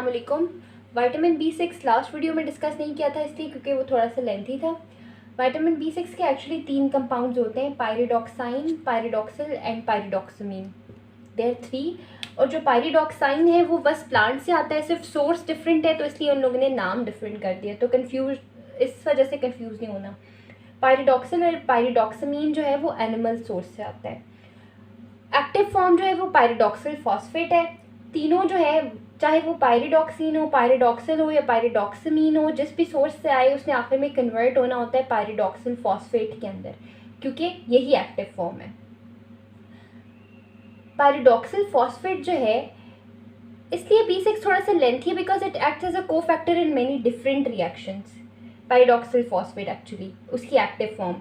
वालेकुम। Vitamin B6 last video में discuss नहीं किया था इसलिए क्योंकि वो थोड़ा सा लेंथी था। विटामिन B6 के एक्चुअली 3 कंपाउंड्स होते हैं, पायरिडॉक्साइन, पायरिडॉक्सिल एंड पायरिडॉक्सामीन। देयर 3। और जो पायरिडॉक्साइन है वो बस प्लांट से आता है, सिर्फ सोर्स डिफरेंट है तो इसलिए उन लोगों ने नाम डिफरेंट कर दिया, तो कंफ्यूज इस वजह से कंफ्यूज नहीं होना। पायरिडॉक्सिल और पायरिडॉक्सामीन जो है वो एनिमल सोर्स से आता है। एक्टिव फॉर्म जो है वो पायरिडॉक्सिल फॉस्फेट है। तीनों जो है, चाहे वो पायरिडॉक्सिन हो, पायरिडॉक्सिल हो या पायरिडॉक्सामीन हो, जिस भी सोर्स से आए उसने आखिर में कन्वर्ट होना होता है पायरिडॉक्सिल फॉस्फेट के अंदर, क्योंकि यही एक्टिव फॉर्म है। पायरिडॉक्सिल फॉस्फेट जो है, इसलिए B6 थोड़ा सा लेंथी है because it acts as a cofactor in many different reactions. Pyridoxal phosphate actually उसकी एक्टिव फॉर्म,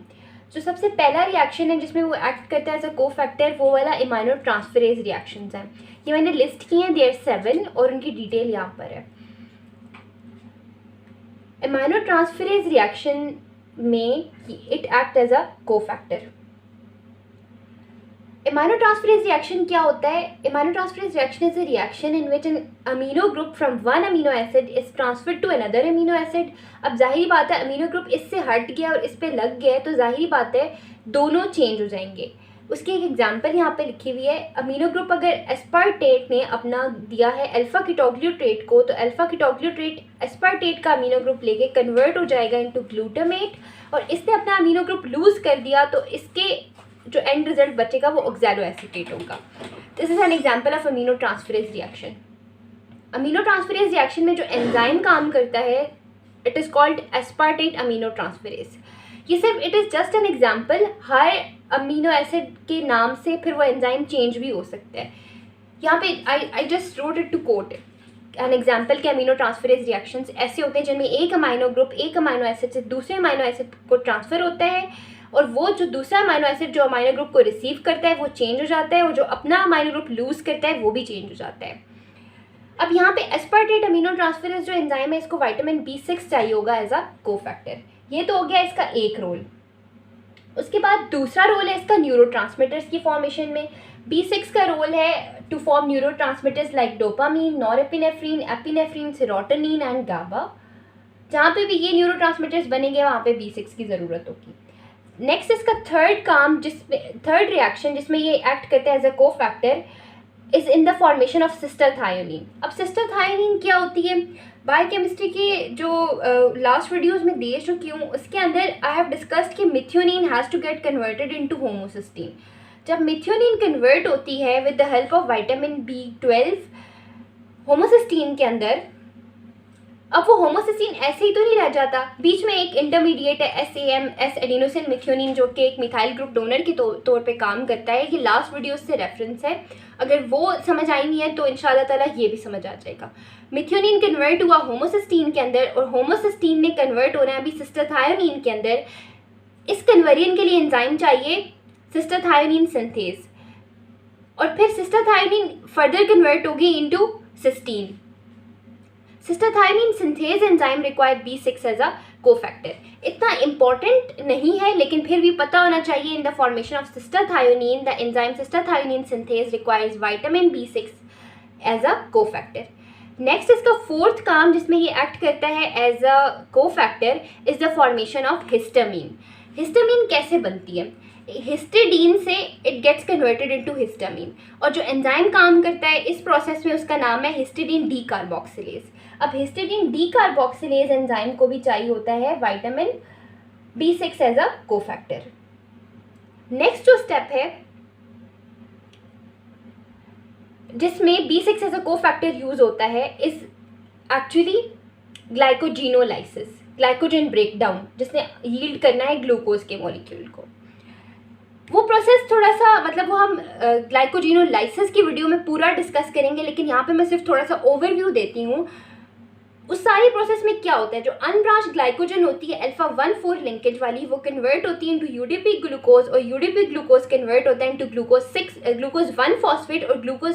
जो सबसे पहला रिएक्शन है जिसमें वो एक्ट करता है एज अ कोफैक्टर, वो वाला इमाइनो ट्रांसफरेज रिएक्शंस हैं। ये मैंने लिस्ट किए हैं, देयर 7 और उनकी डिटेल यहाँ पर है। इमाइनो ट्रांसफरेज रिएक्शन में it act as a cofactor. Iminotransferase reaction क्या होता है? Iminotransferase reaction is a reaction in which an amino group from one amino acid is transferred to another amino acid। अब जाहिर बात है अमीनो ग्रुप इससे हट गया और इस पे लग गया है तो जाहिर बात है दोनों चेंज हो जाएंगे। उसकी एक एग्जांपल यहाँ पे लिखी हुई है। अमीनो ग्रुप अगर एस्पार्टेट ने अपना दिया है अल्फा कीटोग्लूट्रेट को, तो अल्फा कीटोग्लूट्रेट एस्पार्टेट का अमीनो ग्रुप लेके कन्वर्ट हो जाएगा इनटू ग्लूटामेट, और इसने अपना अमीनो ग्रुप लूज कर दिया तो इसके जो एंड रिजल्ट बचेगा वो ऑक्सैलोएसीटेट होगा। This is an example of amino transferase reaction. Amino transferase reaction में जो एंजाइम काम करता है it is called aspartate amino transferase. ये सिर्फ it is just an example, her amino acid के नाम से फिर वो एंजाइम चेंज भी हो सकता है। यहाँ पे I just wrote it to quote an example के अमीनो ट्रांसफरेज रिएक्शंस ऐसे होते हैं जिनमें एक अमाइनो ग्रुप एक अमाइनो एसिड से दूसरे अमाइनो एसिड को ट्रांसफ़र होता है, और वो जो दूसरा अमाइनो एसिड जो अमाइनो ग्रुप को रिसीव करता है वो चेंज हो जाता है, और जो अपना अमाइनो ग्रुप लूज करता है वो भी चेंज हो जाता है। अब यहाँ पे एस्पार्टेट अमीनो ट्रांसफरेज जो एंजाइम है इसको विटामिन B6 चाहिए होगा एज अ कोफैक्टर। ये तो हो गया इसका एक रोल। उसके बाद दूसरा रोल है इसका न्यूरोट्रांसमीटर्स की फॉर्मेशन में। B6 का रोल है to form neurotransmitters like dopamine, norepinephrine, epinephrine, serotonin and GABA. जहाँ पे भी ये न्यूरोट्रांसमीटर्स बनेंगे वहाँ पे B6 की ज़रूरत होगी। नेक्स्ट इसका थर्ड रिएक्शन जिसमें ये एक्ट करता है as a cofactor is in the formation of cystathionine. अब सिस्टर थायोनीन क्या होती है? बायोकेमिस्ट्री के जो लास्ट वीडियोस में दे चुकी हूँ उसके अंदर आई हैव डिस्कस्ड कि methionine has to get converted into homocysteine. जब मिथ्योनिन कन्वर्ट होती है with the help of vitamin B12 homocysteine के अंदर, अब वो होमोसिस्टीन ऐसे ही तो नहीं रह जाता, बीच में एक इंटरमीडिएट है SAM एस एडिनोसिन मिथ्योनिन जो कि एक मिथाइल ग्रुप डोनर के तौर पे काम करता है। ये लास्ट वीडियो से रेफरेंस है, अगर वो समझ आई नहीं है तो इंशाल्लाह ताला ये भी समझ आ जाएगा। मिथ्योनिन कन्वर्ट हुआ होमोसिस्टीन के अंदर और होमोसिस्टीन ने कन्वर्ट होना है अभी सिस्टर थायोनीन के अंदर। इस कन्वर्जन के लिए एंजाइम चाहिए सिस्टर थायोनीन सिंथेज, और फिर सिस्टर थायोनीन फर्दर कन्वर्ट होगी into cysteine. Cystathionine synthase enzyme require B6 as a cofactor. इतना इम्पॉर्टेंट नहीं है लेकिन फिर भी पता होना चाहिए। In the formation of cystathionine the enzyme cystathionine synthase requires vitamin B6 as a cofactor. Next इसका फोर्थ काम जिसमें ये एक्ट करता है as a cofactor is the formation of histamine. Histamine कैसे बनती है? हिस्टिडीन से it gets converted into histamine, और जो एंजाइम काम करता है इस प्रोसेस में उसका नाम है हिस्टिडीन डी कार्बोक्सिलेज। अब हिस्टिडीन डी कार्बोक्सिलेज एंजाइम को भी चाहिए होता है vitamin B6 as a cofactor. Next जो स्टेप है जिसमें B6 as a cofactor use होता है is actually glycogenolysis, glycogen breakdown, जिसने यील्ड करना है ग्लूकोज के मॉलिक्यूल को। वो प्रोसेस थोड़ा सा मतलब वो हम ग्लाइकोजिनोलाइसिस की वीडियो में पूरा डिस्कस करेंगे, लेकिन यहाँ पे मैं सिर्फ थोड़ा सा ओवरव्यू देती हूँ। उस सारी प्रोसेस में क्या होता है, जो अनब्रांच ग्लाइकोजन होती है अल्फा 1,4 लिंकेज वाली, वो कन्वर्ट होती है इनटू यूडीपी ग्लूकोज, और यूडीपी ग्लूकोज कन्वर्ट होता है इनटू ग्लूकोज 1 फॉस्फेट और glucose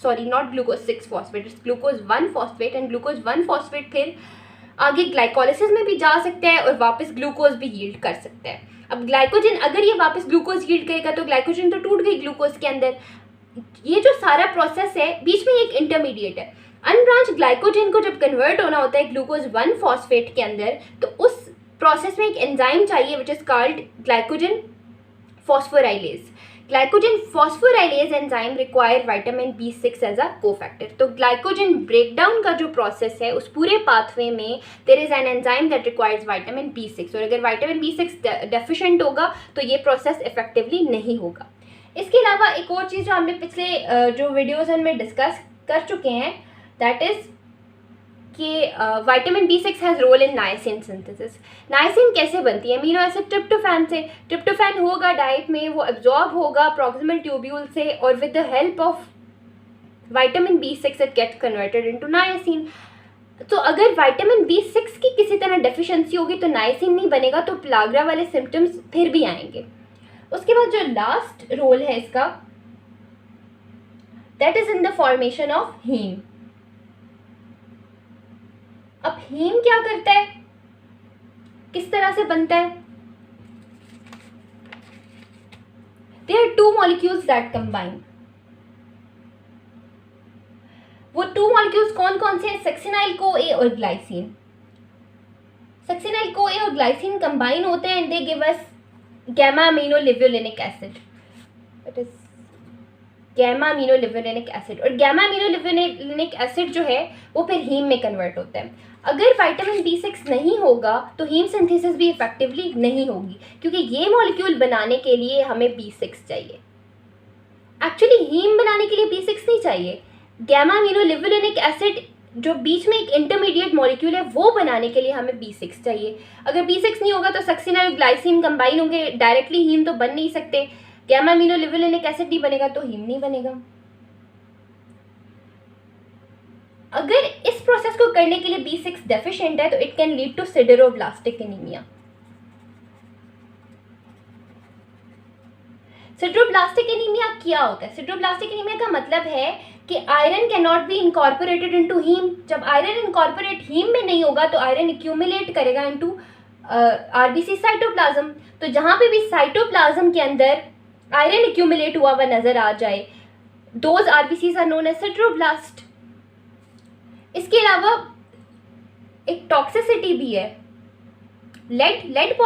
6 phosphate, glucose 1 phosphate and glucose 1 phosphate फिर आगे ग्लाइकोलिसिस में भी जा सकता है और वापस ग्लूकोज भी यील्ड कर सकता है। अब ग्लाइकोजन अगर ये वापस ग्लूकोज यील्ड करेगा तो ग्लाइकोजन तो टूट गई ग्लूकोज के अंदर। ये जो सारा प्रोसेस है बीच में एक इंटरमीडिएट है, अनब्रांच ग्लाइकोजन को जब कन्वर्ट होना होता है ग्लूकोज 1 फॉस्फेट के अंदर, तो उस प्रोसेस में एक एंजाइम चाहिए which is called glycogen phosphorylase. Glycogen phosphorylase enzyme require vitamin B6 as a cofactor. तो ग्लाइकोजन ब्रेकडाउन का जो प्रोसेस है उस पूरे पाथवे में there is an enzyme that requires vitamin B6, और अगर विटामिन B6 डेफिशिएंट होगा तो ये प्रोसेस इफेक्टिवली नहीं होगा. इसके अलावा एक और चीज़ जो हमने पिछले जो वीडियोज़ में डिस्कस कर चुके हैं, दैट इज़ कि vitamin B6 has role in niacin synthesis. Niacin कैसे बनती है? अमीनो एसिड ट्रिप्टोफैन से. ट्रिप्टोफैन होगा डाइट में, वो एब्जॉर्ब होगा प्रॉक्सिमल ट्यूब्यूल से, और with the help of vitamin B6 it gets converted into niacin. तो अगर विटामिन B6 की किसी तरह डेफिशिएंसी होगी तो नाइसिन नहीं बनेगा, तो प्लाग्रा वाले सिम्टम्स फिर भी आएंगे. उसके बाद जो लास्ट रोल है इसका, that is in the formation of heme. अब हीम क्या करता है, किस तरह से बनता है? There are two molecules that combine. वो टू मॉलिक्यूल्स कौन कौन से हैं? सक्सिनाइल CoA और ग्लाइसिन. सक्सिनाइल CoA और ग्लाइसिन कंबाइन होते हैं and they give us gamma aminolevulinic acid. It is gamma aminolevulinic acid. और gamma aminolevulinic acid जो है वो फिर हीम में कन्वर्ट होता है. अगर विटामिन B6 नहीं होगा तो हीम सिंथेसिस भी इफेक्टिवली नहीं होगी, क्योंकि ये मॉलिक्यूल बनाने के लिए हमें B6 चाहिए. एक्चुअली हीम बनाने के लिए B6 नहीं चाहिए. gamma aminolevulinic acid जो बीच में एक इंटरमीडिएट मॉलिक्यूल है वो बनाने के लिए हमें B6 चाहिए. अगर B6 नहीं होगा तो सक्सिनाइल और ग्लाइसिन कंबाइन होंगे, डायरेक्टली हीम तो बन नहीं सकते. गैमा अमीनोलिवुलिनिक एसिड नहीं बनेगा तो हीम नहीं बनेगा. अगर इस प्रोसेस को करने के लिए B6 डेफिशिएंट है तो it can lead to sideroblastic anaemia. Sideroblastic anaemia क्या होता है? सिड्रोब्लास्टिक एनीमिया का मतलब है कि iron can not be incorporated into haem. जब आयरन इनकॉर्पोरेट हीम में नहीं होगा तो आयरन एक्यूमुलेट करेगा इनटू आरबीसी साइटोप्लाज्म. तो जहाँ पे भी साइटोप्लाज्म के अंदर आयरन एक्यूमुलेट हुआ हुआ नजर आ जाए, those RBCs are known as sideroblast. इसके अलावा एक टॉक्सिसिटी भी है, लेड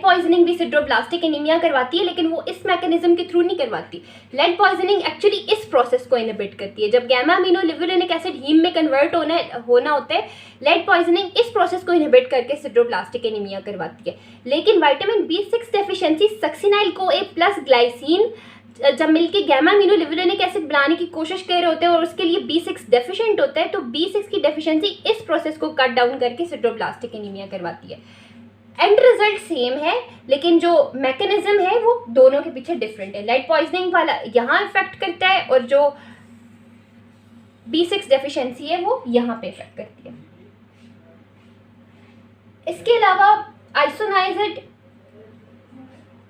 पॉइजनिंग भी सिड्रोब्लास्टिक एनीमिया करवाती है, लेकिन वो इस मैकेनिज्म के थ्रू नहीं करवाती. लेड पॉइजनिंग एक्चुअली इस प्रोसेस को इनहिबिट करती है. जब गैमा अमीनोलिवुलिनिक एसिड हीम में कन्वर्ट होना होता है, लेड पॉइजनिंग इस प्रोसेस को इनहिबिट करके सिड्रोब्लास्टिक एनीमिया करवाती है. लेकिन vitamin B6 deficiency succinyl CoA plus glycine जब मिलके गैमा अमीनोलिवुलिनिक एसिड बनाने की कोशिश कर रहे होते हैं और उसके लिए B6 डेफिशिएंट होता है, तो B6 की डेफिशिएंसी इस प्रोसेस को कट डाउन करके सिड्रोब्लास्टिक एनीमिया करवाती है. एंड रिजल्ट सेम है, लेकिन जो मैकेनिज्म है वो दोनों के पीछे डिफरेंट है. लाइट पॉइजनिंग वाला यहाँ इफेक्ट करता है और जो B6 डेफिशिएंसी है वो यहाँ पे इफेक्ट करती है. इसके अलावा isoniazid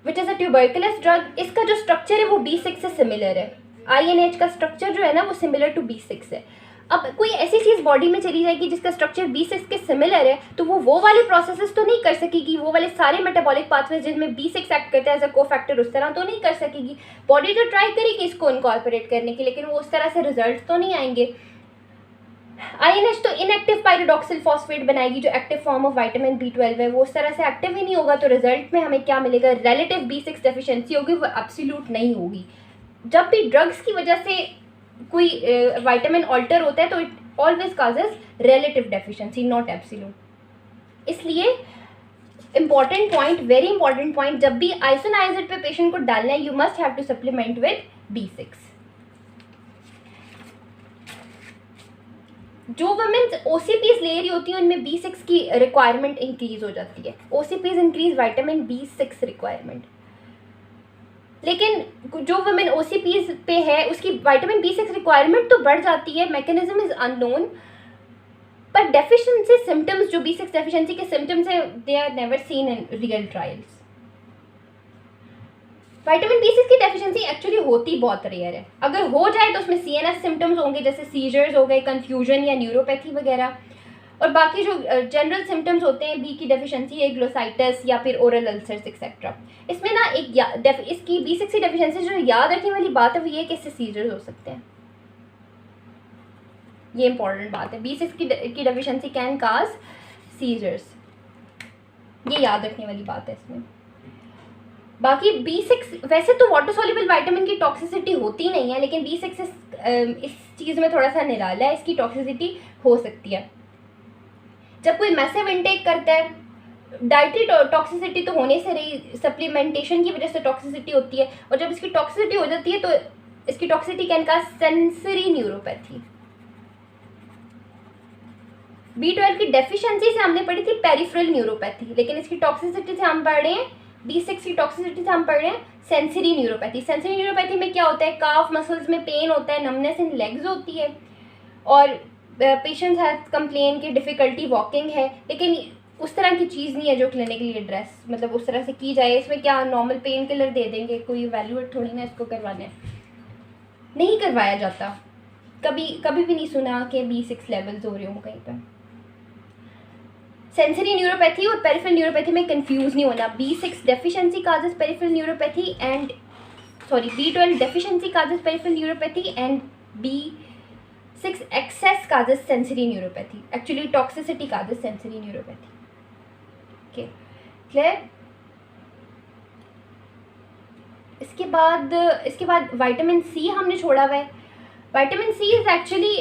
which is a tuberculous drug, इसका जो स्ट्रक्चर है वो B6 से सिमिलर है. INH का स्ट्रक्चर जो है ना वो सिमिलर टू B6 है. अब कोई ऐसी चीज़ बॉडी में चली जाएगी जिसका स्ट्रक्चर B6 के सिमिलर है, तो वो वाले प्रोसेसेस तो नहीं कर सकेगी. वो वाले सारे मेटाबॉलिक पाथवेज जिनमें B6 एक्ट करता है एज अ कोफैक्टर, उस तरह तो नहीं कर सकेगी. बॉडी तो ट्राई करेगी इसको इनकॉर्पोरेट करने की, लेकिन वो उस तरह से रिजल्ट तो नहीं आएंगे. INH तो इनएक्टिव पायरोडॉक्सिल फॉस्फेट बनाएगी, जो active form of vitamin B12 है, वो उस तरह से एक्टिव ही नहीं होगा. तो रिजल्ट में हमें क्या मिलेगा? रिलेटिव B6 डेफिशिएंसी होगी, वो एब्सोल्यूट नहीं होगी. जब भी ड्रग्स की वजह से कोई विटामिन ऑल्टर होता है तो it always causes relative deficiency, not absolute. इसलिए important point, very important point, जब भी आइसोनाइजिड पे पेशेंट को डालना है, you must have to supplement with B6. जो वुमेन्स OCPs ले रही होती हैं उनमें B6 की रिक्वायरमेंट इंक्रीज हो जाती है. OCPs increase vitamin B6 requirement. लेकिन जो वुमेन OCPs पे है उसकी विटामिन B6 रिक्वायरमेंट तो बढ़ जाती है. मैकेनिज्म इज अननोन, पर डेफिशिएंसी सिम्टम्स जो B6 डेफिशिएंसी के सिम्टम्स है, they are never seen in real trials. Vitamin B6 की डेफिशिएंसी एक्चुअली होती बहुत रेयर है. अगर हो जाए तो उसमें CNS सिम्टम्स होंगे, जैसे सीजर्स हो गए, कन्फ्यूजन या न्यूरोपैथी वगैरह. और बाकी जो जनरल सिम्टम्स होते हैं B की डेफिशिएंसी है, ग्लोसाइटिस या फिर ओरल अल्सर्स एक्सेट्रा. इसमें ना एक इसकी B6 की डेफिशिएंसी जो याद रखने वाली बात है वो ये कि इससे सीजर्स हो सकते हैं. ये इंपॉर्टेंट बात है। B6 की डेफिशिएंसी कैन काज सीजर्स, ये याद रखने वाली बात है इसमें। बाकी B6 वैसे तो वाटर सॉल्युबल विटामिन की टॉक्सिसिटी होती नहीं है, लेकिन B6 इस चीज़ में थोड़ा सा निराला है, इसकी टॉक्सिसिटी हो सकती है। जब कोई मैसिव इनटेक करता है, डाइटरी टॉक्सिसिटी तो होने से रही, सप्लीमेंटेशन की वजह से टॉक्सिसिटी होती है, और जब इसकी टॉक्सिसिटी हो जाती है तो इसकी toxicity can cause sensory neuropathy. B12 की डेफिशिएंसी से हमने पढ़ी थी पेरिफेरल न्यूरोपैथी, लेकिन इसकी टॉक्सिसिटी से हम पढ़ रहे हैं, B6 की टॉक्सिसिटी से हम पढ़ रहे हैं सेंसरी न्यूरोपैथी। सेंसरी न्यूरोपैथी में क्या होता है, काफ मसल्स में पेन होता है, नमनेस इन लेग्स होती है, और पेशेंट्स हैव कंप्लेन की डिफ़िकल्टी वॉकिंग है, लेकिन उस तरह की चीज़ नहीं है जो क्लिनिकली एड्रेस मतलब उस तरह से की जाए। इसमें क्या नॉर्मल पेन किलर दे देंगे, कोई इवैल्यूएट थोड़ी ना इसको करवाने, नहीं करवाया जाता। कभी भी नहीं सुना कि B6 लेवल्स हो रहे हों कहीं पर। सेंसरी न्यूरोपैथी और पेरिफेरल न्यूरोपैथी में कंफ्यूज नहीं होना। B6 deficiency causes peripheral neuropathy and B12 deficiency causes peripheral neuropathy and B6 excess causes sensory neuropathy. Actually toxicity causes sensory neuropathy. Okay, clear. इसके बाद विटामिन C हमने छोड़ा हुआ है। Vitamin C is actually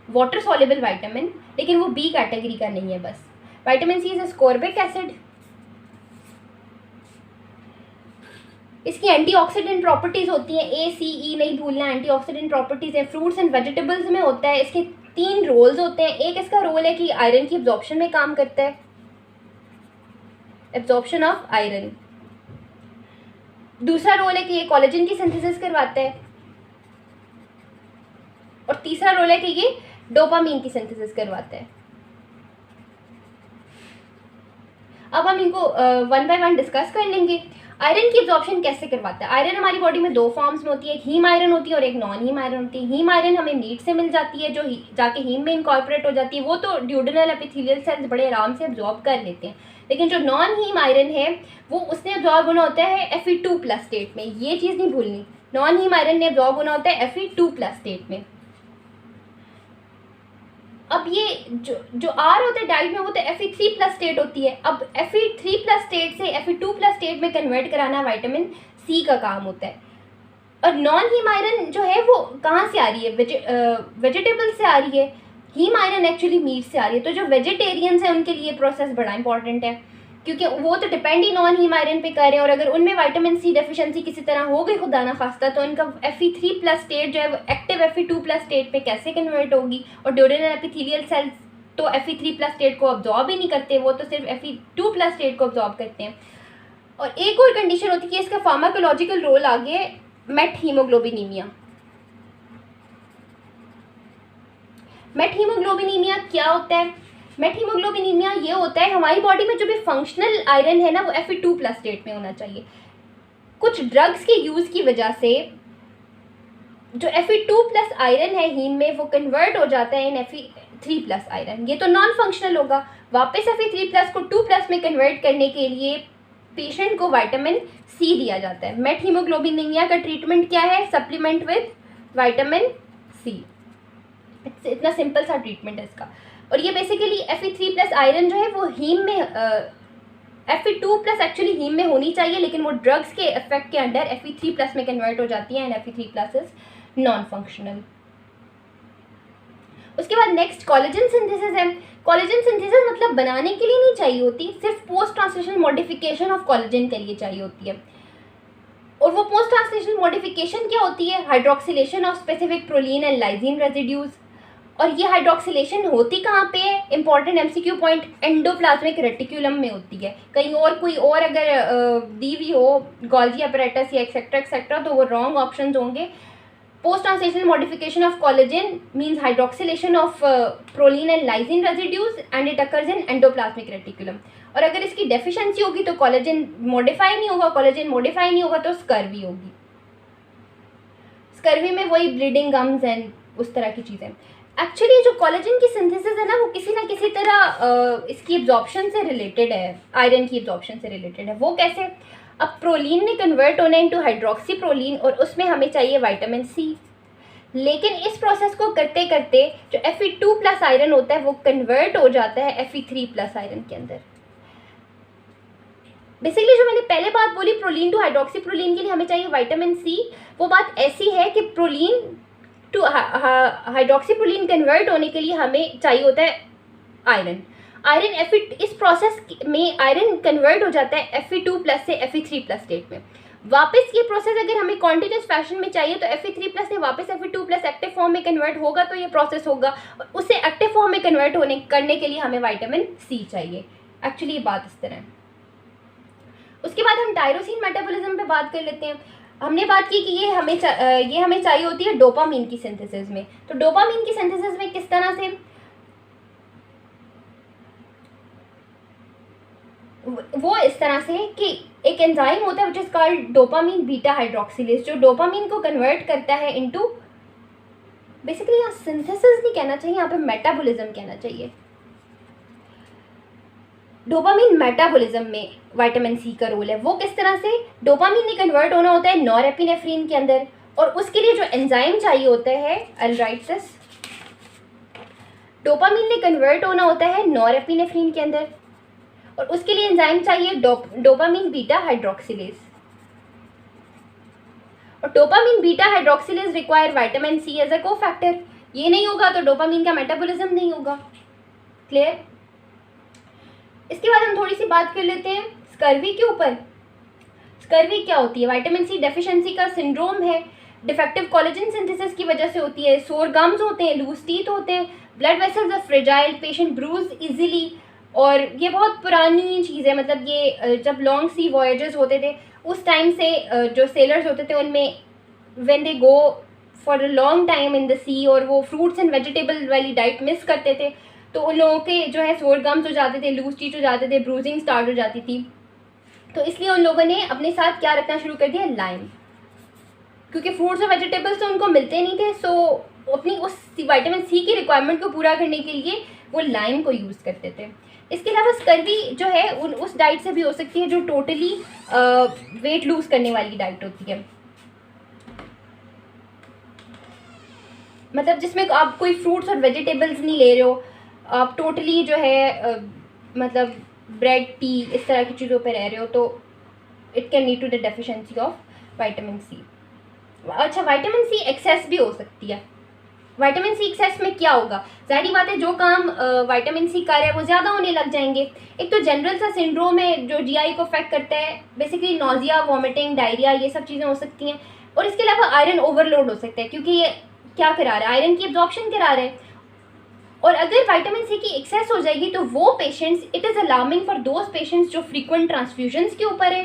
water soluble vitamin, लेकिन वो B category का नहीं है बस। Vitamin C is ascorbic acid. इसकी एंटीऑक्सीडेंट प्रॉपर्टीज होती हैं, A, C, E नहीं भूलना, एंटीऑक्सीडेंट प्रॉपर्टीज हैं। फ्रूट्स एंड वेजिटेबल्स में होता है। इसके 3 रोल्स होते हैं। एक इसका रोल है कि आयरन की एब्जॉर्प्शन में काम करता है, एब्जॉर्प्शन ऑफ आयरन। दूसरा रोल है कि ये कोलेजन की सिंथेसिस करवाता है, और तीसरा रोल है कि ये डोपामीन की सिंथेसिस करवाता है। अब हम इनको वन बाय वन डिस्कस कर लेंगे। आयरन की एब्जॉर्प्शन कैसे करवाता है। आयरन हमारी बॉडी में 2 फॉर्म्स में होती है, एक हीम आयरन होती है और एक नॉन हीम आयरन होती है। हीम आयरन हमें मीट से मिल जाती है, जो जाके हीम में इनकॉर्पोरेट हो जाती है, वो तो ड्यूडेनल एपिथेलियल सेल्स बड़े आराम से एब्जॉर्ब कर लेते हैं। लेकिन जो नॉन हीम आयरन है वो उसने एब्जॉर्ब होना होता है Fe2+ स्टेट में, ये चीज़ नहीं भूलनी। नॉन हीम आयरन ने एब्जॉर्ब होना होता है Fe2+ स्टेट में। अब ये जो आर होता है डाइट में वो तो Fe3+ स्टेट होती है। अब Fe3+ स्टेट से Fe2+ स्टेट में कन्वर्ट कराना विटामिन C का काम होता है। और नॉन हीम आयरन जो है वो कहाँ से आ रही है, वेजिटेबल से आ रही है। हीम आयरन एक्चुअली मीट से आ रही है। तो जो वेजिटेरियंस हैं उनके लिए प्रोसेस बड़ा इंपॉर्टेंट है, क्योंकि वो तो डिपेंड ही नॉन हीम आयरन पे कर रहे हैं, और अगर उनमें विटामिन C डेफिशिएंसी किसी तरह हो गई खुदा ना खास्ता, तो उनका Fe3+ स्टेट जो है वो एक्टिव Fe2+ स्टेट पे कैसे कन्वर्ट होगी। और ड्यूडेनल एपिथेलियल सेल्स तो Fe3+ स्टेट को अब्जॉर्ब ही नहीं करते, वो तो सिर्फ Fe2+ स्टेट को अब्जॉर्ब करते हैं। और एक और कंडीशन होती है कि इसका फार्माकोलॉजिकल रोल आगे मेट हीमोग्लोबिनीमिया। मेट हीमोग्लोबिनीमिया क्या होता है। मेट हीमोग्लोबिनीमिया ये होता है हमारी बॉडी में जो भी फंक्शनल आयरन है ना वो Fe2+ स्टेट में होना चाहिए। कुछ ड्रग्स के यूज़ की वजह से जो Fe2+ आयरन है हीम में वो कन्वर्ट हो जाता है इन Fe3+ आयरन। ये तो नॉन फंक्शनल होगा। वापस Fe3+ को 2+ में कन्वर्ट करने के लिए पेशेंट को विटामिन C दिया जाता है। मेट हीमोग्लोबिनीमिया का ट्रीटमेंट क्या है, सप्लीमेंट विद विटामिन C। इतना सिंपल सा ट्रीटमेंट है इसका। और ये बेसिकली Fe3+ आयरन जो है वो हीम में Fe2+ एक्चुअली हीम में होनी चाहिए, लेकिन वो ड्रग्स के इफेक्ट के अंडर Fe3+ में कन्वर्ट हो जाती है, and Fe3+ is non functional. उसके बाद नेक्स्ट कोलेजन सिंथेसिस है। कोलेजन सिंथेसिस मतलब बनाने के लिए नहीं चाहिए होती, सिर्फ post translational modification of collagen के लिए चाहिए होती है। और वो पोस्ट ट्रांसलेशनल मॉडिफिकेशन क्या होती है, hydroxylation of specific proline and lysine residues. और ये हाइड्रोक्सिलेशन होती कहाँ पे है, important MCQ point, endoplasmic reticulum में होती है। कहीं और कोई और अगर दी हुई हो गोल्गी अपैरेटस या एक्सेट्रा एक्सेट्रा तो वो रॉन्ग ऑप्शंस होंगे। Post translational modification of collagen means hydroxylation of proline and lysine residues and it occurs in endoplasmic reticulum. और अगर इसकी डेफिशिएंसी होगी तो कोलेजन मॉडिफाई नहीं होगा, कोलेजन मॉडिफाई नहीं होगा तो स्कर्वी होगी। स्कर्वी में वही ब्लीडिंग गम्स एंड उस तरह की चीज़ें। एक्चुअली जो कोलेजन की सिंथेसिस है ना वो किसी ना किसी तरह इसकी एब्जॉर्प्शन से रिलेटेड है, आयरन की एब्जॉर्प्शन से रिलेटेड है। वो कैसे, अब प्रोलीन ने कन्वर्ट होना इनटू हाइड्रोक्सी प्रोलीन और उसमें हमें चाहिए विटामिन C। लेकिन इस प्रोसेस को करते करते जो Fe2 प्लस आयरन होता है वो कन्वर्ट हो जाता है Fe3 प्लस आयरन के अंदर। बेसिकली जो मैंने पहले बात बोली प्रोलीन टू हाइड्रोक्सी प्रोलीन के लिए हमें चाहिए विटामिन सी, वो बात ऐसी है कि proline two hydroxy proline convert होने के लिए हमें चाहिए होता है आयरन। इस प्रोसेस में आयरन कन्वर्ट हो जाता है Fe2 प्लस से Fe3 प्लस स्टेट में। वापस ये प्रोसेस अगर हमें कॉन्टिन्यूस फैशन में चाहिए तो Fe3 प्लस से वापस Fe2 प्लस एक्टिव फॉर्म में कन्वर्ट होगा तो ये प्रोसेस होगा, और उससे एक्टिव फॉर्म में कन्वर्ट करने के लिए हमें विटामिन सी चाहिए। एक्चुअली ये बात इस तरह है। उसके बाद हम टायरोसिन मेटाबॉलिज्म पे बात कर लेते हैं। हमने बात की कि ये हमें चाहिए होती है डोपामीन की सिंथेसिस में। तो डोपामीन की सिंथेसिस में किस तरह से, वो इस तरह से कि एक एंजाइम होता है विच is called dopamine beta hydroxylase, जो डोपामीन को कन्वर्ट करता है इनटू, बेसिकली यहाँ सिंथेसिस नहीं कहना चाहिए, यहाँ पे मेटाबॉलिज्म कहना चाहिए। डोपामीन मेटाबॉलिज्म में विटामिन सी का रोल है। वो किस तरह से, डोपामीन ने कन्वर्ट होना होता है नॉरएपिनेफ्रिन के अंदर, और उसके लिए जो एंजाइम चाहिए होता है, आई राइट दिस, डोपामीन ने कन्वर्ट होना होता है नॉरएपिनेफ्रिन के अंदर, और उसके लिए एंजाइम चाहिए डोपामीन बीटा हाइड्रोक्सिलेज, और dopamine beta hydroxylase require vitamin C as a cofactor. ये नहीं होगा तो डोपामीन का मेटाबॉलिज्म नहीं होगा। क्लियर? इसके बाद हम थोड़ी सी बात कर लेते हैं स्कर्वी के ऊपर। स्कर्वी क्या होती है? विटामिन सी डेफिशिएंसी का सिंड्रोम है, डिफेक्टिव कोलेजन सिंथेसिस की वजह से होती है, सोर गम्स होते हैं, लूज टीथ होते हैं, blood vessels are fragile, patient bruise easily, और ये बहुत पुरानी चीज़ है। मतलब ये जब लॉन्ग सी वॉयजेस होते थे उस टाइम से जो सेलर्स होते थे उनमें when they go for a long time in the sea और वो फ्रूट्स एंड वेजिटेबल वाली डाइट मिस करते थे तो उन लोगों के जो है सोर गम्स हो जाते थे, लूज टीथ हो जाते थे, ब्रूजिंग स्टार्ट हो जाती थी। तो इसलिए उन लोगों ने अपने साथ क्या रखना शुरू कर दिया, लाइम, क्योंकि फ्रूट्स और वेजिटेबल्स तो उनको मिलते नहीं थे। सो अपनी उस विटामिन सी की रिक्वायरमेंट को पूरा करने के लिए वो लाइम को यूज़ करते थे। इसके अलावा स्कर्वी जो है उस डाइट से भी हो सकती है जो टोटली वेट लूज करने वाली डाइट होती है, मतलब जिसमें आप कोई फ्रूट्स और वेजिटेबल्स नहीं ले रहे हो, आप टोटली जो है मतलब ब्रेड, टी, इस तरह की चीज़ों पे रह रहे हो, तो it can lead to the deficiency of vitamin C. अच्छा, विटामिन सी एक्सेस भी हो सकती है। विटामिन सी एक्सेस में क्या होगा, जाहिर बात है जो काम विटामिन सी कर रहा है वो ज़्यादा होने लग जाएंगे। एक तो जनरल सा सिंड्रोम है जो जीआई को अफेक्ट करता है, बेसिकली नोजिया, वॉमिटिंग, डायरिया, ये सब चीज़ें हो सकती हैं। और इसके अलावा आयरन ओवरलोड हो सकता है क्योंकि ये क्या करा रहा है, आयरन की एब्जॉर्प्शन करा रहा है। और अगर विटामिन सी की एक्सेस हो जाएगी तो वो patients, it is alarming for those patients जो फ्रीक्वेंट ट्रांसफ्यूजन्स के ऊपर है,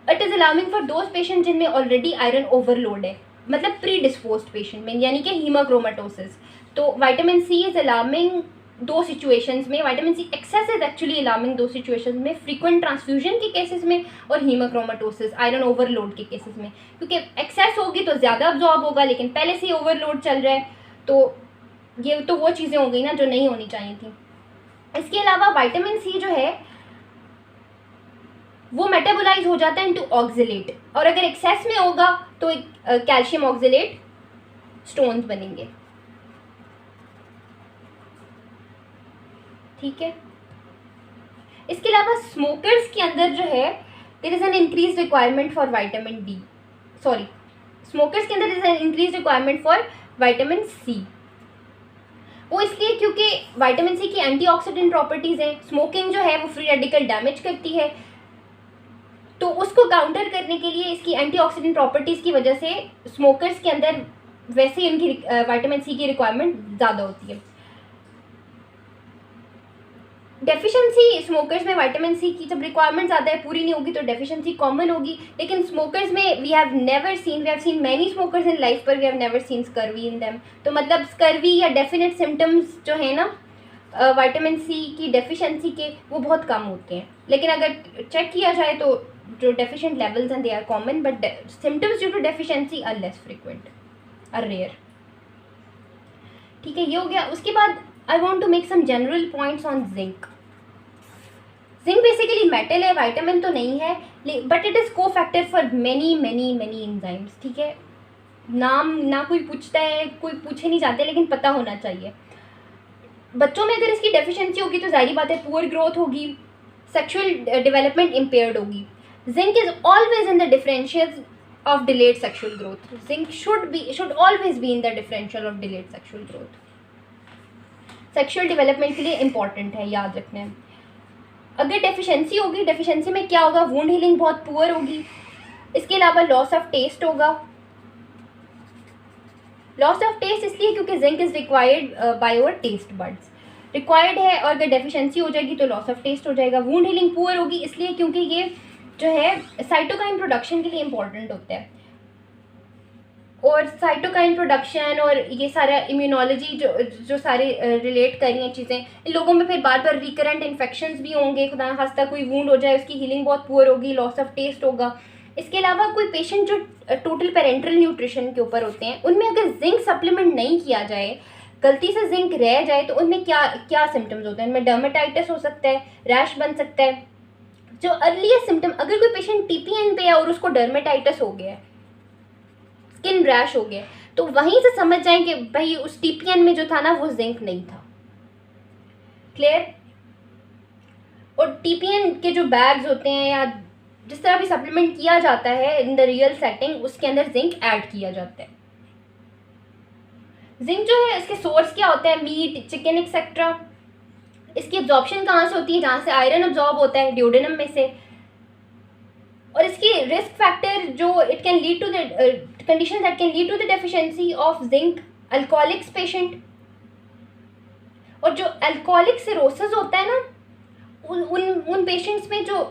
it is alarming for those patient जिनमें ऑलरेडी आयरन ओवरलोड है, मतलब प्री डिस्पोज्ड पेशेंट में, यानी कि हीमोक्रोमेटोसिस। तो विटामिन सी इज़ अलार्मिंग दो सिचुएशंस में, vitamin C excess is actually alarming दो सिचुएशंस में, फ्रीक्वेंट ट्रांसफ्यूजन के केसेस में और हीमोक्रोमेटोसिस, आयरन ओवरलोड के केसेस में। क्योंकि एक्सेस होगी तो ज़्यादा अब्जॉर्ब होगा, लेकिन पहले से ही ओवरलोड चल रहा है तो ये तो वो चीज़ें हो गई ना जो नहीं होनी चाहिए थी। इसके अलावा विटामिन सी जो है वो मेटाबोलाइज हो जाता है इनटू ऑक्सलेट, और अगर एक्सेस में होगा तो एक कैल्शियम ऑक्सलेट स्टोन्स बनेंगे। ठीक है। इसके अलावा स्मोकर्स के अंदर जो है there is an increase requirement for vitamin D, sorry, smokers के अंदर is an increase requirement for vitamin C. वो इसलिए क्योंकि विटामिन सी की एंटीऑक्सीडेंट प्रॉपर्टीज़ हैं। स्मोकिंग जो है वो फ्री रेडिकल डैमेज करती है, तो उसको काउंटर करने के लिए इसकी एंटीऑक्सीडेंट प्रॉपर्टीज़ की वजह से स्मोकर्स के अंदर वैसे ही उनकी विटामिन सी की रिक्वायरमेंट ज़्यादा होती है। डेफिशिएंसी स्मोकर्स में विटामिन सी की जब रिक्वायरमेंट ज़्यादा है, पूरी नहीं होगी तो डेफिशिएंसी कॉमन होगी। लेकिन स्मोकर्स में we have seen many smokers in life, पर we have never seen scurvy in them. तो मतलब स्कर्वी या डेफिनेट सिम्टम्स जो है ना विटामिन सी की डेफिशिएंसी के, वो बहुत कम होते हैं। लेकिन अगर चेक किया जाए तो जो डेफिशिएंट लेवल्स हैं they are common, but symptoms due to deficiency are less frequent, are rare. ठीक है, ये हो गया। उसके बाद I want to make some general points on zinc. Zinc basically metal है, विटामिन तो नहीं है, but it is cofactor for many many many enzymes. ठीक है, नाम ना कोई पूछता है, कोई पूछे नहीं जाते, लेकिन पता होना चाहिए। बच्चों में अगर इसकी डेफिशिएंसी होगी तो जाहिर बात है पुअर ग्रोथ होगी, सेक्सुअल डेवलपमेंट इम्पेयर्ड होगी। Zinc is always in the differential of delayed sexual growth. Zinc should always be in the differential of delayed sexual growth. Sexual development के लिए इंपॉर्टेंट है, याद रखना है। अगर डेफिशिएंसी होगी, डेफिशिएंसी में क्या होगा, वुंड हीलिंग बहुत पुअर होगी। इसके अलावा लॉस ऑफ टेस्ट होगा। लॉस ऑफ टेस्ट इसलिए क्योंकि zinc is required by our taste buds, required है, और अगर डेफिशिएंसी हो जाएगी तो लॉस ऑफ टेस्ट हो जाएगा। वुंड हीलिंग पुअर होगी इसलिए क्योंकि ये जो है साइटोकाइन प्रोडक्शन के लिए इंपॉर्टेंट होता है, और साइटोकाइन प्रोडक्शन और ये सारा इम्यूनोलॉजी जो सारे रिलेट कर रही हैं चीज़ें, इन लोगों में फिर बार बार रिकरेंट इन्फेक्शंस भी होंगे, खुदा न खास्ता कोई वूंड हो जाए, उसकी हीलिंग बहुत पुअर होगी, लॉस ऑफ टेस्ट होगा। इसके अलावा कोई पेशेंट जो टोटल पेरेंटल न्यूट्रिशन के ऊपर होते हैं, उनमें अगर जिंक सप्लीमेंट नहीं किया जाए, गलती से जिंक रह जाए, तो उनमें क्या क्या सिम्टम्स होते हैं? उनमें डर्मेटाइटिस हो सकता है, रैश बन सकता है। जो अर्लीस्ट सिम्टम, अगर कोई पेशेंट टीपीएन पे है और उसको डर्मेटाइटिस हो गया है, स्किन रैश हो गया, तो वहीं से समझ जाएं कि भाई उस टीपीएन में जो था ना वो जिंक नहीं था। क्लियर? और टीपीएन के जो बैग्स होते हैं या जिस तरह भी सप्लीमेंट किया जाता है इन द रियल सेटिंग, उसके अंदर जिंक ऐड किया जाता है। जिंक जो है, इसके सोर्स क्या होता है? Meat, chicken etcetera. इसकी एब्जॉर्प्शन कहाँ से होती है? जहाँ से आयरन एब्जॉर्ब होता है, ड्यूडेनम में से। और इसकी रिस्क फैक्टर जो it can lead to the condition that can lead to the deficiency of zinc, alcoholics patient. और जो अल्कोहलिक सिरोसिस होता है ना, उन पेशेंट्स में जो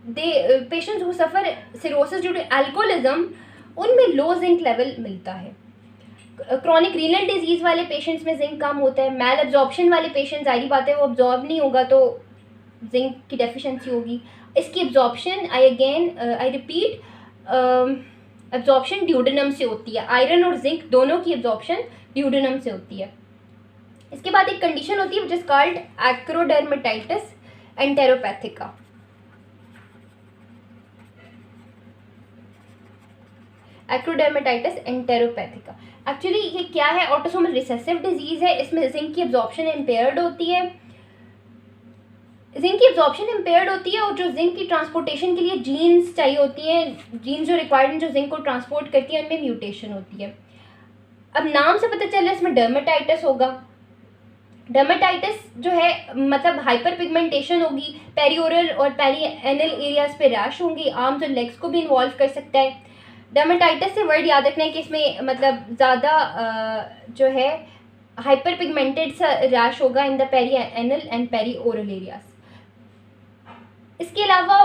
patients who suffer cirrhosis due to alcoholism, उनमें लो जिंक लेवल मिलता है। क्रॉनिक रीनल डिजीज़ वाले पेशेंट्स में जिंक कम होता है। मैल एब्जॉर्प्शन वाले पेशेंट्स, जाहिर बात है वो एब्जॉर्ब नहीं होगा तो जिंक की डेफिशिएंसी होगी। इसकी absorption I repeat, absorption duodenum से होती है। आयरन और जिंक दोनों की एब्जॉर्प्शन ड्यूडेनम से होती है। इसके बाद एक कंडीशन होती है विच इज कॉल्ड एक्रोडर्मेटाइटिस एंटेरोपैथिका। एक्रोडर्मेटाइटिस एंटेरोपैथिका एक्चुअली ये क्या है? ऑटोसोमल रिसेसिव डिजीज़ है। इसमें जिंक की एब्जॉर्प्शन इम्पेयर्ड होती है। जिंक की एब्जॉर्प्शन इम्पेयर्ड होती है, और जो जिंक की ट्रांसपोर्टेशन के लिए जीन्स चाहिए होती हैं, जीन्स जो रिक्वायर्ड हैं जो जिंक को ट्रांसपोर्ट करती है, उनमें म्यूटेशन होती है। अब नाम से पता चल रहा है इसमें डर्मेटाइटिस होगा। डर्मेटाइटिस जो है मतलब हाइपर पिगमेंटेशन होगी, पेरिओरल और पेरिएनल एरियाज पे रैश होंगी, आर्म्स और लेग्स को भी इन्वॉल्व कर सकता है। डर्मेटाइटिस से वर्ड याद रखना है कि इसमें मतलब ज़्यादा जो है हाइपर पिगमेंटेड सा रैश होगा in the perianal and perioral areas. इसके अलावा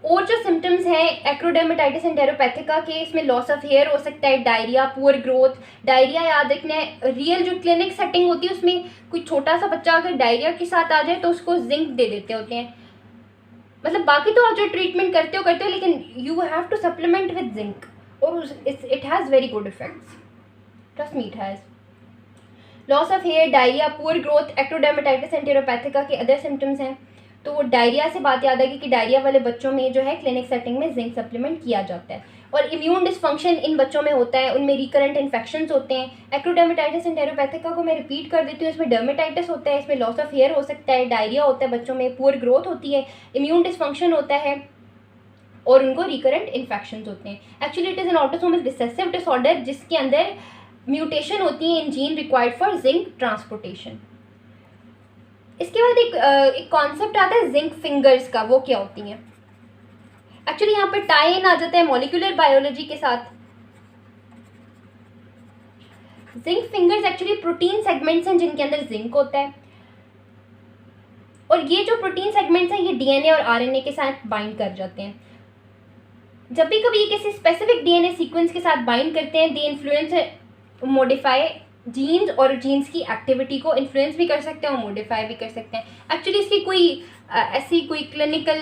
और जो सिम्टम्स हैं एक्रोडर्मेटाइटिस एंटेरोपैथिका के, इसमें लॉस ऑफ हेयर हो सकता है, डायरिया, पुअर ग्रोथ। डायरिया याद रखना है, रियल जो क्लिनिक सेटिंग होती है उसमें कोई छोटा सा बच्चा अगर डायरिया के साथ आ जाए तो उसको जिंक दे देते होते हैं। मतलब बाकी तो आप जो ट्रीटमेंट करते हो, लेकिन you have to supplement with zinc, और it has very good effects, trust me it has. Loss of hair, diarrhoea, poor growth acrodermatitis enteropathica के अदर सिम्टम्स हैं। तो वो डायरिया से बात याद आएगी कि डायरिया वाले बच्चों में जो है क्लिनिक सेटिंग में जिंक सप्लीमेंट किया जाता है। और इम्यून डिसफंक्शन इन बच्चों में होता है, उनमें रिकरेंट इन्फेक्शंस होते हैं। एक्रोडर्मेटाइटिस एंटेरोपैथिका को मैं रिपीट कर देती हूँ, इसमें डर्मेटाइटिस होता है, इसमें लॉस ऑफ हेयर हो सकता है, डायरिया होता है बच्चों में, पुअर ग्रोथ होती है, इम्यून डिसफंक्शन होता है, और उनको रिकरेंट इन्फेक्शंस होते हैं। Actually it is an autosomal recessive disorder जिसके अंदर म्यूटेशन होती है in gene required for zinc transportation. इसके बाद एक कॉन्सेप्ट आता है जिंक फिंगर्स का। वो क्या होती हैं? एक्चुअली यहाँ पर टाई इन आ जाता है मॉलिक्यूलर बायोलॉजी के साथ। Zinc fingers actually protein segments हैं जिनके अंदर जिंक होता है, और ये जो प्रोटीन सेगमेंट्स हैं ये डीएनए और आरएनए के साथ बाइंड कर जाते हैं। जब भी कभी ये किसी स्पेसिफिक डीएनए सीक्वेंस के साथ बाइंड करते हैं, दे इन्फ्लुएंस मॉडिफाई जीन्स, और जीन्स की एक्टिविटी को इन्फ्लुएंस भी कर सकते हैं और मॉडिफाई भी कर सकते हैं। एक्चुअली इसकी कोई ऐसी कोई क्लिनिकल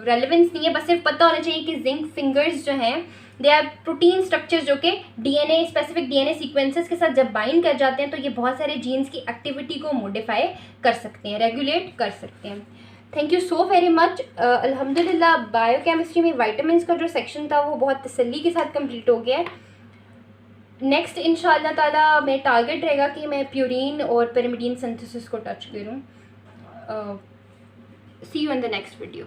रेलेवेंस नहीं है, बस सिर्फ पता होना चाहिए कि जिंक फिंगर्स जो हैं दे आर प्रोटीन स्ट्रक्चर्स जो कि डीएनए, स्पेसिफिक डीएनए सीक्वेंसेस के साथ जब बाइंड कर जाते हैं तो ये बहुत सारे जीन्स की एक्टिविटी को मॉडिफाई कर सकते हैं, रेगुलेट कर सकते हैं। Thank you so very much. अल्हम्दुलिल्लाह बायोकेमिस्ट्री में विटामिन्स का जो सेक्शन था वो बहुत तसल्ली के साथ कंप्लीट हो गया है। नेक्स्ट इंशाअल्लाह ताला मेरा टारगेट रहेगा कि मैं प्यूरीन और पिरिमिडीन सिंथेसिस को टच करूँ। See you in the next video.